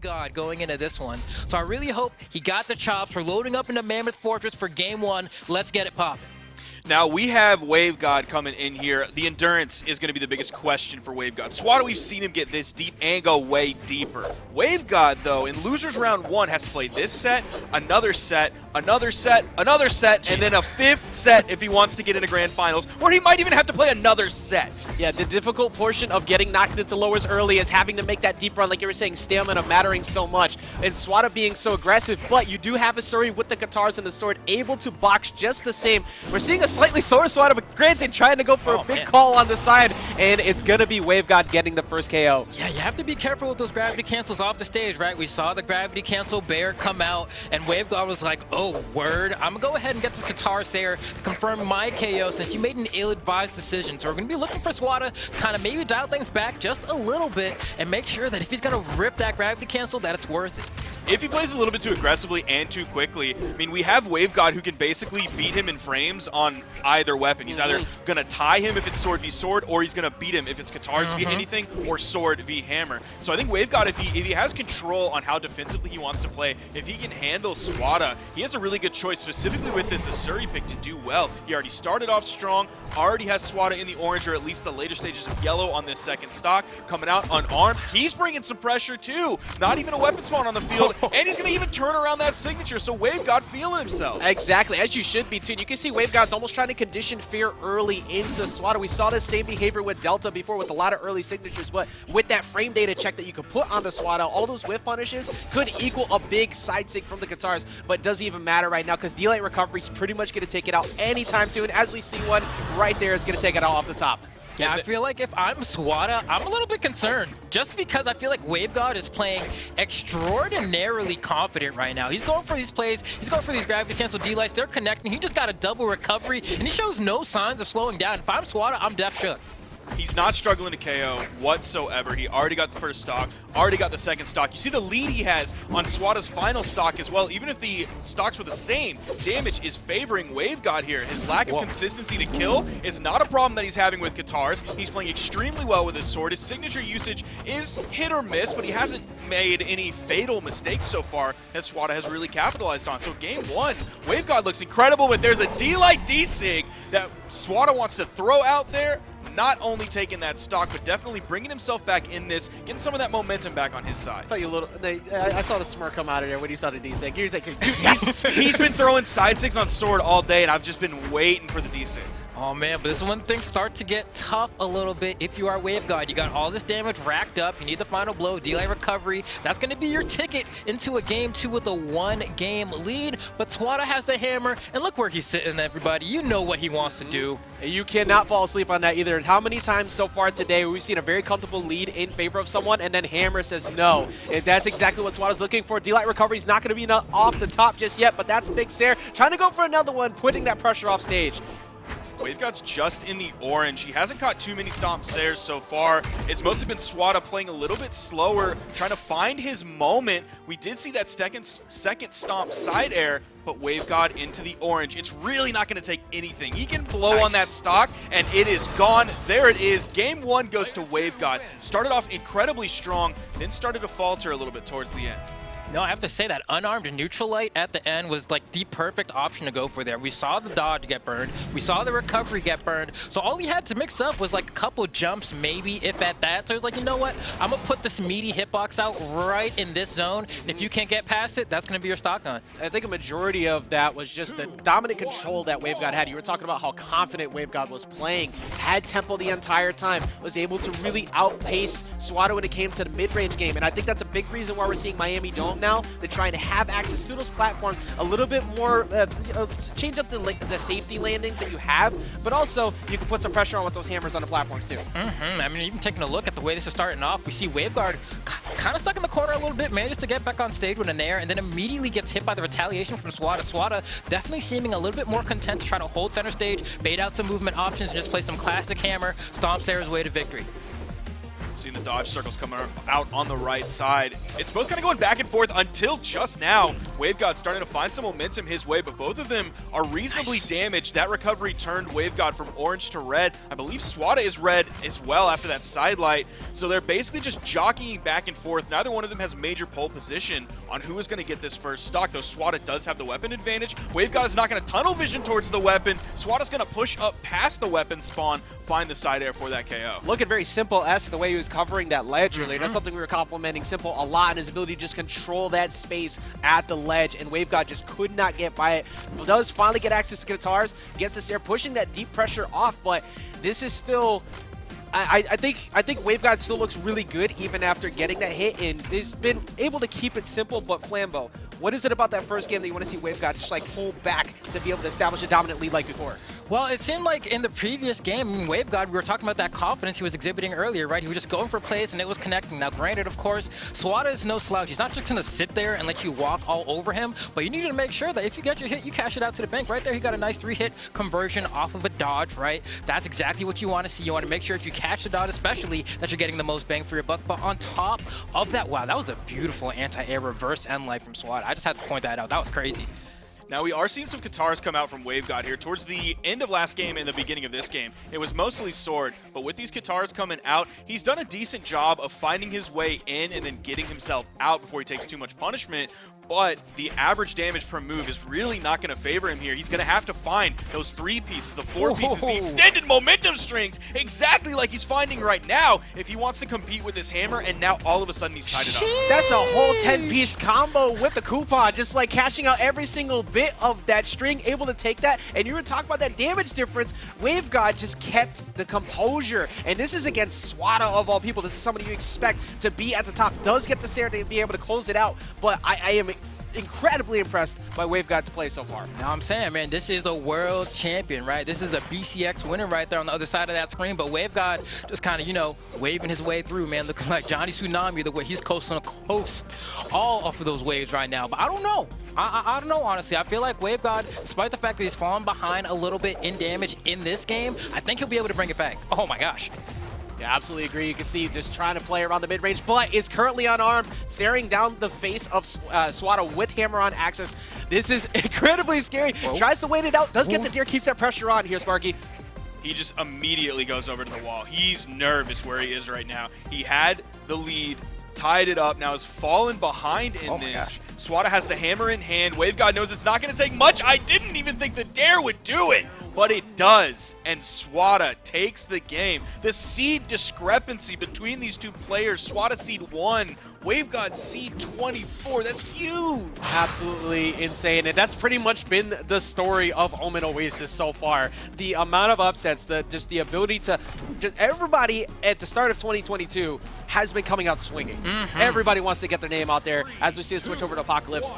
God going into this one. So I really hope he got the chops for loading up into Mammoth Fortress for game one. Let's get it popping. Now, we have Wave God coming in here. The endurance is going to be the biggest question for Wave God. Swata, we've seen him get this deep and go way deeper. Wave God, though, in losers round 1, has to play this set, another set, another set, another set, and then a 5th set if he wants to get into grand finals, or he might even have to play another set. Yeah, the difficult portion of getting knocked into lowers early is having to make that deep run, like you were saying, stamina mattering so much, and Swata being so aggressive, but you do have a Suri with the guitars and the sword able to box just the same. We're seeing a slightly slower Swata, but granted, trying to go for a big call on the side, and it's going to be Wave God getting the first KO. Yeah, you have to be careful with those gravity cancels off the stage, right? We saw the gravity cancel bear come out, and Wave God was like, oh, word. I'm going to go ahead and get this Guitar Sayer to confirm my KO since you made an ill-advised decision. So we're going to be looking for Swata to kind of maybe dial things back just a little bit and make sure that if he's going to rip that gravity cancel, that it's worth it. If he plays a little bit too aggressively and too quickly, I mean, we have Wave God who can basically beat him in frames on either weapon. He's either going to tie him if it's sword v sword, or he's going to beat him if it's guitars v anything, or sword v hammer. So I think Wave God, if he has control on how defensively he wants to play, if he can handle Swata, he has a really good choice, specifically with this Asuri pick, to do well. He already started off strong, already has Swata in the orange, or at least the later stages of yellow on this second stock, coming out unarmed. He's bringing some pressure too. Not even a weapon spawn on the field. And he's going to even turn around that signature, so Wave God feeling himself. Exactly, as you should be too. And you can see Wave God's almost trying to condition fear early into Swata. We saw the same behavior with Delta before with a lot of early signatures, but with that frame data check that you could put onto Swata, all those whiff punishes could equal a big side sig from the guitars, but doesn't even matter right now because D-Light Recovery is pretty much going to take it out anytime soon. As we see one right there, it's going to take it out off the top. Yeah, I feel like if I'm Swata, I'm a little bit concerned, just because I feel like Wave God is playing extraordinarily confident right now. He's going for these plays, he's going for these gravity cancel D-Lights, they're connecting, he just got a double recovery, and he shows no signs of slowing down. If I'm Swata, I'm def shook. He's not struggling to KO whatsoever. He already got the first stock, already got the second stock. You see the lead he has on Swata's final stock as well. Even if the stocks were the same, damage is favoring Wave God here. His lack of consistency to kill is not a problem that he's having with guitars. He's playing extremely well with his sword. His signature usage is hit or miss, but he hasn't made any fatal mistakes so far that Swata has really capitalized on. So game one, Wave God looks incredible, but there's a D-Light D-Sig that Swata wants to throw out there. Not only taking that stock, but definitely bringing himself back in this, getting some of that momentum back on his side. I saw the smirk come out of there when he saw the D-Sig. He was like, he's been throwing side sigs on sword all day, and I've just been waiting for the D-Sig. Oh man, but this is when things start to get tough a little bit if you are Wave God. You got all this damage racked up, you need the final blow, D-Light recovery. That's going to be your ticket into a game 2 with a 1-game lead, but Swata has the hammer, and look where he's sitting, everybody. You know what he wants to do. You cannot fall asleep on that either. How many times so far today we've seen a very comfortable lead in favor of someone, and then Hammer says no. And that's exactly what Swata's looking for. D-Light recovery is not going to be off the top just yet, but that's Big Sayer trying to go for another one, putting that pressure off stage. Wave God's just in the orange. He hasn't caught too many stomp Sayers so far. It's mostly been Swata playing a little bit slower, trying to find his moment. We did see that second stomp side air, but Wave God into the orange. It's really not going to take anything. He can blow on that stock, and it is gone. There it is. Game 1 goes to Wave God. Started off incredibly strong, then started to falter a little bit towards the end. No, I have to say that unarmed neutral light at the end was like the perfect option to go for there. We saw the dodge get burned. We saw the recovery get burned. So all he had to mix up was like a couple jumps, maybe, if at that. So he was like, you know what? I'm going to put this meaty hitbox out right in this zone. And if you can't get past it, that's going to be your stock gun. I think a majority of that was just the dominant control that Wave God had. You were talking about how confident Wave God was playing, had tempo the entire time, was able to really outpace Swata when it came to the mid-range game. And I think that's a big reason why we're seeing Miami Dome now. They're trying to have access to those platforms a little bit more, change up the safety landings that you have, but also you can put some pressure on with those hammers on the platforms too. I mean, even taking a look at the way this is starting off, we see Wave God kind of stuck in the corner a little bit, manages to get back on stage with an air, and then immediately gets hit by the retaliation from Swata. Swata definitely seeming a little bit more content to try to hold center stage, bait out some movement options, and just play some classic hammer, stomp Sayer's way to victory. Seeing the dodge circles coming out on the right side. It's both kind of going back and forth until just now. WaveGod starting to find some momentum his way, but both of them are reasonably damaged. That recovery turned WaveGod from orange to red. I believe Swata is red as well after that sidelight. So they're basically just jockeying back and forth. Neither one of them has major pole position on who is going to get this first stock, though Swata does have the weapon advantage. WaveGod is not going to tunnel vision towards the weapon. Swata's going to push up past the weapon spawn, find the side air for that KO. Looking very Simple-esque the way he was covering that ledge earlier. That's something we were complimenting Simple a lot, and his ability to just control that space at the ledge, and WaveGod just could not get by it. Does finally get access to guitars, gets this air, pushing that deep pressure off, but this is still... I think WaveGod still looks really good even after getting that hit, and he's been able to keep it simple. But Flambeau, what is it about that first game that you want to see WaveGod just like pull back to be able to establish a dominant lead like before? Well, it seemed like in the previous game, WaveGod, we were talking about that confidence he was exhibiting earlier, right? He was just going for plays and it was connecting. Now, granted, of course, Swata is no slouch. He's not just going to sit there and let you walk all over him, but you need to make sure that if you get your hit, you cash it out to the bank. Right there, he got a nice 3-hit conversion off of a dodge, right? That's exactly what you want to see. You want to make sure if you catch the dodge, especially, that you're getting the most bang for your buck. But on top of that, wow, that was a beautiful anti-air reverse end light from Swata. I just had to point that out. That was crazy. Now, we are seeing some Katars come out from WaveGod here. Towards the end of last game and the beginning of this game, it was mostly Sword, but with these Katars coming out, he's done a decent job of finding his way in and then getting himself out before he takes too much punishment. But the average damage per move is really not going to favor him here. He's going to have to find those 3 pieces, the 4 pieces, the extended momentum strings, exactly like he's finding right now if he wants to compete with this hammer, and now all of a sudden he's tied it up. That's a whole 10-piece combo with the coupon, just like cashing out every single bit of that string, able to take that. And you were talking about that damage difference. WaveGod just kept the composure, and this is against Swata of all people. This is somebody you expect to be at the top. Does get the Sarah to be able to close it out, but I am incredibly impressed by WaveGod's play so far. Now I'm saying, man, this is a world champion, right? This is a BCX winner right there on the other side of that screen, but WaveGod just kind of, you know, waving his way through, man, looking like Johnny Tsunami the way he's coasting a coast all off of those waves right now. But I don't know. I don't know, honestly. I feel like WaveGod, despite the fact that he's fallen behind a little bit in damage in this game, I think he'll be able to bring it back. Oh my gosh. Yeah, absolutely agree. You can see just trying to play around the mid-range, but is currently unarmed, staring down the face of Swata with hammer on axis. This is incredibly scary. Whoa. Tries to wait it out, does get the deer, keeps that pressure on here, Sparky. He just immediately goes over to the wall. He's nervous where he is right now. He had the lead, tied it up, now has fallen behind in this. Swata has the hammer in hand. WaveGod knows it's not going to take much. I didn't even think the dare would do it, but it does, and Swata takes the game. The seed discrepancy between these two players, Swata seed 1, WaveGod seed 24, that's huge. Absolutely insane, and that's pretty much been the story of Omen Oasis so far. The amount of upsets, just the ability to, everybody at the start of 2022 has been coming out swinging. Everybody wants to get their name out there as we see it switch over to Apocalypse.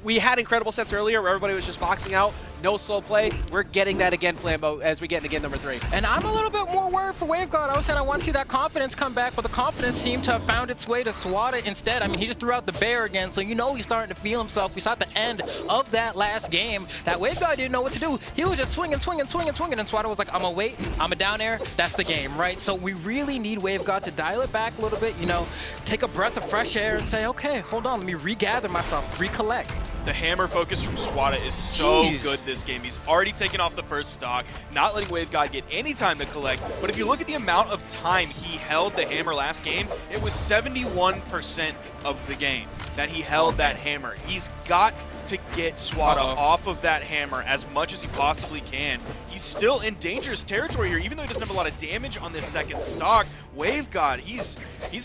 We had incredible sets earlier where everybody was just boxing out, no slow play. We're getting that again, Flambeau, as we get into game number 3. And I'm a little bit more worried for WaveGod. I was saying I want to see that confidence come back, but the confidence seemed to have found its way to Swata instead. I mean, he just threw out the bear again, so you know he's starting to feel himself. We saw at the end of that last game that WaveGod didn't know what to do. He was just swinging, and Swata was like, I'm gonna wait, I'm a down air, that's the game, right? So we really need WaveGod to dial it back a little bit, you know, take a breath of fresh air and say, okay, hold on, let me regather myself, recollect. The hammer focus from Swata is so good this game. He's already taken off the first stock, not letting WaveGod get any time to collect. But if you look at the amount of time he held the hammer last game, it was 71% of the game that he held that hammer. He's got to get Swata off of that hammer as much as he possibly can. He's still in dangerous territory here, even though he doesn't have a lot of damage on this second stock. WaveGod, he's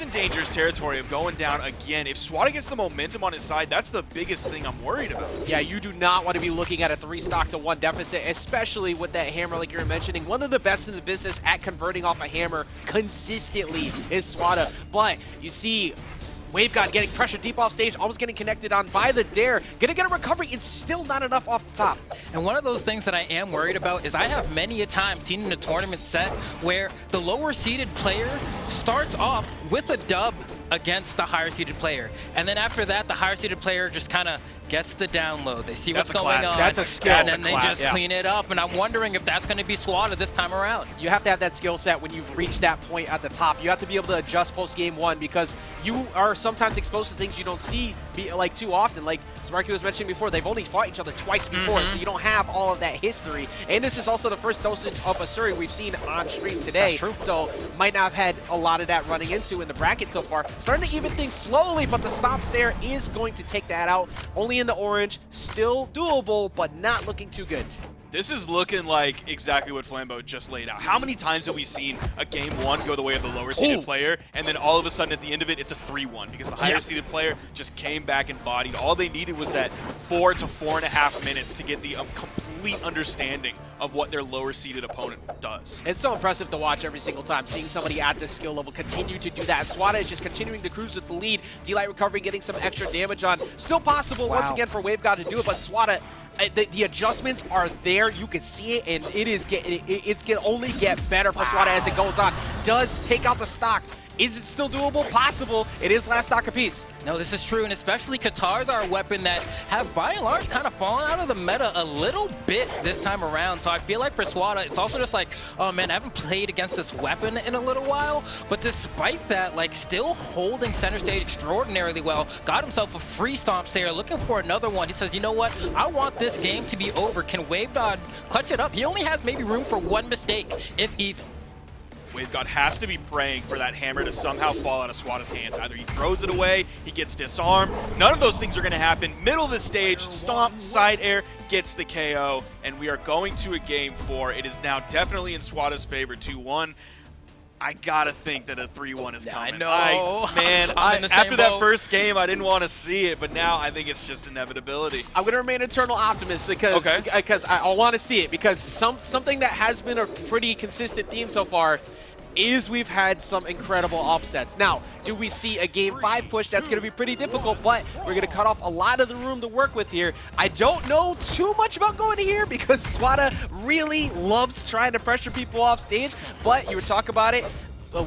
in dangerous territory of going down again. If Swata gets the momentum on his side, that's the biggest thing I'm worried about. Yeah, you do not want to be looking at a 3-stock-to-1 deficit, especially with that hammer like you were mentioning. One of the best in the business at converting off a hammer consistently is Swata. But you see WaveGod getting pressure deep off stage, almost getting connected on by the dare. Gonna get a recovery, it's still not enough off the top. And one of those things that I am worried about is I have many a time seen in a tournament set where the lower seeded player starts off with a dub against the higher seeded player. And then after that, the higher seeded player just kind of gets the download. They see what's going on. That's a skill. And then they just clean it up. And I'm wondering if that's going to be Swata this time around. You have to have that skill set when you've reached that point at the top. You have to be able to adjust post game one because you are sometimes exposed to things you don't see like too often. Like Sparky was mentioning before, they've only fought each other twice before, so you don't have all of that history. And this is also the first dosage of Asuri we've seen on stream today. That's true. So might not have had a lot of that running into in the bracket so far. Starting to even things slowly, but the stop Sair is going to take that out. Only in the orange, still doable, but not looking too good. This is looking like exactly what Flambeau just laid out. How many times have we seen a game one go the way of the lower seeded player, and then all of a sudden at the end of it, it's a 3-1 because the higher seeded player just came back and bodied. All they needed was that 4 to 4.5 minutes to get the complete understanding of what their lower seeded opponent does. It's so impressive to watch every single time, seeing somebody at this skill level continue to do that. Swata is just continuing to cruise with the lead. D-Light recovery getting some extra damage on. Still possible once again for WaveGod to do it, but Swata, the adjustments are there. You can see it, and it's gonna only get better for Swata as it goes on. Does take out the stock. Is it still doable? Possible. It is last stock apiece. No, this is true, and especially Katars are a weapon that have, by and large, kind of fallen out of the meta a little bit this time around. So I feel like for Swata, it's also just like, oh man, I haven't played against this weapon in a little while. But despite that, like, still holding center stage extraordinarily well. Got himself a free stomp Sair, looking for another one. He says, you know what? I want this game to be over. Can WaveGod clutch it up? He only has maybe room for one mistake, if even. WaveGod has to be praying for that hammer to somehow fall out of Swata's hands. Either he throws it away, he gets disarmed. None of those things are going to happen. Middle of the stage, stomp, side air, gets the KO, and we are going to a game 4. It is now definitely in Swata's favor, 2-1. I gotta think that a 3-1 is coming. I know. After that first game, I didn't want to see it, but now I think it's just inevitability. I'm gonna remain eternal optimist because I want to see it, because something that has been a pretty consistent theme so far is we've had some incredible upsets. Now, do we see a Game 5 push? That's going to be pretty difficult, but we're going to cut off a lot of the room to work with here. I don't know too much about going to here because Swata really loves trying to pressure people off stage, but you were talking about it.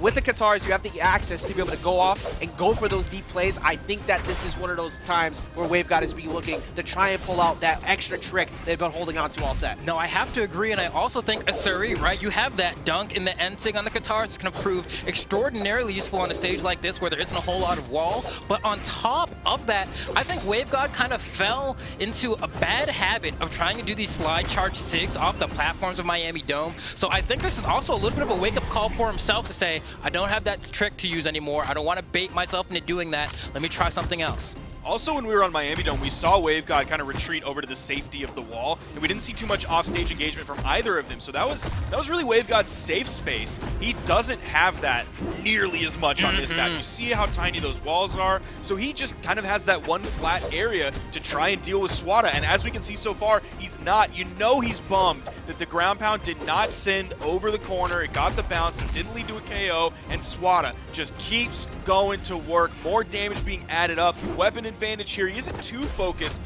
With the Katars, you have the access to be able to go off and go for those deep plays. I think that this is one of those times where WaveGod is be looking to try and pull out that extra trick they've been holding on to all set. No, I have to agree, and I also think Asuri, right? You have that dunk in the end sig on the Katars. It's going to prove extraordinarily useful on a stage like this where there isn't a whole lot of wall. But on top of that, I think WaveGod kind of fell into a bad habit of trying to do these slide charge sigs off the platforms of Miami Dome. So I think this is also a little bit of a wake-up call for himself to say, I don't have that trick to use anymore. I don't want to bait myself into doing that. Let me try something else. Also, when we were on Miami Dome, we saw WaveGod kind of retreat over to the safety of the wall, and we didn't see too much offstage engagement from either of them. So that was really WaveGod's safe space. He doesn't have that nearly as much on this map. You see how tiny those walls are. So he just kind of has that one flat area to try and deal with Swata. And as we can see so far, he's not. You know he's bummed that the ground pound did not send over the corner. It got the bounce, so didn't lead to a KO. And Swata just keeps going to work. More damage being added up. Weapon advantage here. He isn't too focused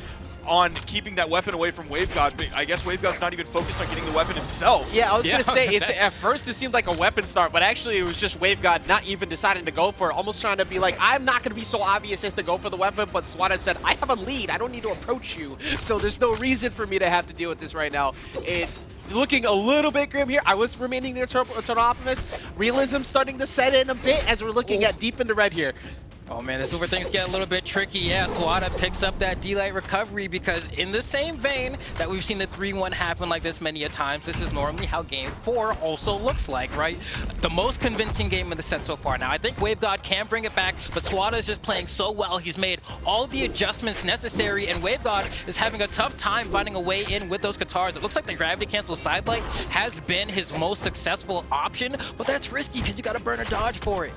on keeping that weapon away from WaveGod, but I guess WaveGod's not even focused on getting the weapon himself. Yeah, I was going to say, at first it seemed like a weapon start, but actually it was just WaveGod not even deciding to go for it, almost trying to be like, I'm not going to be so obvious as to go for the weapon, but Swata said, I have a lead, I don't need to approach you, so there's no reason for me to have to deal with this right now. Looking a little bit grim here. I was remaining the eternal optimist. Realism starting to set in a bit as we're looking at deep into red here. Oh man, this is where things get a little bit tricky. Yeah, Swata picks up that D-Light recovery because in the same vein that we've seen the 3-1 happen like this many a times, this is normally how Game 4 also looks like, right? The most convincing game in the set so far. Now, I think WaveGod can bring it back, but Swata is just playing so well. He's made all the adjustments necessary, and WaveGod is having a tough time finding a way in with those Katars. It looks like the gravity cancel sidelight has been his most successful option, but that's risky because you got to burn a dodge for it.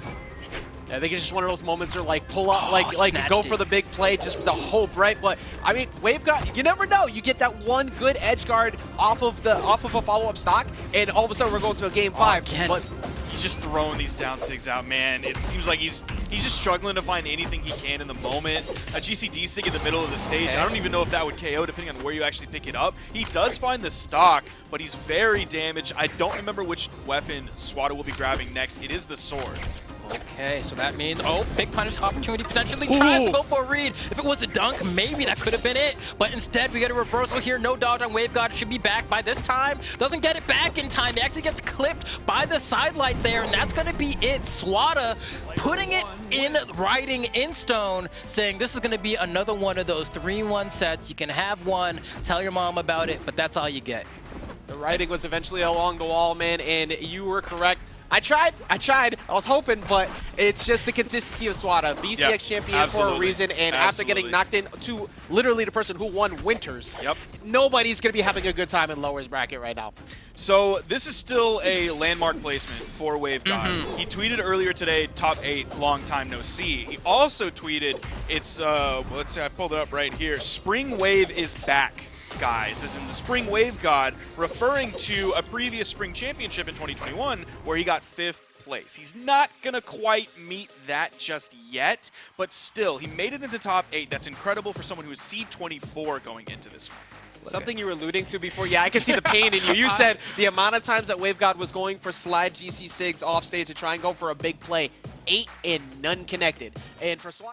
I think it's just one of those moments where like pull up, like go for the big play, just the hope, right? But I mean, WaveGod, you never know. You get that one good edge guard off of a follow-up stock, and all of a sudden we're going to a Game 5. But he's just throwing these down sigs out, man. It seems like he's just struggling to find anything he can in the moment. A GCD sig in the middle of the stage. I don't even know if that would KO depending on where you actually pick it up. He does find the stock, but he's very damaged. I don't remember which weapon Swata will be grabbing next. It is the sword. Okay, so that means, oh, big punish opportunity, potentially tries to go for a read. If it was a dunk, maybe that could have been it. But instead, we get a reversal here. No dodge on Wave God. Should be back by this time. Doesn't get it back in time. He actually gets clipped by the sidelight there, and that's going to be it. Swata putting it in writing in stone, saying this is going to be another one of those 3-1 sets. You can have one, tell your mom about it, but that's all you get. The writing was eventually along the wall, man, and you were correct. I tried, I was hoping, but it's just the consistency of Swata. BCX champion for a reason, and after getting knocked in to literally the person who won Winters, nobody's going to be having a good time in lowers bracket right now. So this is still a landmark placement for Wave God. He tweeted earlier today, top 8, long time no see. He also tweeted, it's, let's see, I pulled it up right here, Spring Wave is back, guys, as in the Spring Wave God, referring to a previous Spring Championship in 2021 where he got 5th place. He's not going to quite meet that just yet, but still, he made it into top 8. That's incredible for someone who is seed 24 going into this one. Something you were alluding to before, yeah, I can see the pain in you. You said the amount of times that Wave God was going for slide GC Sigs off stage to try and go for a big play, 8 and none connected. And for Swat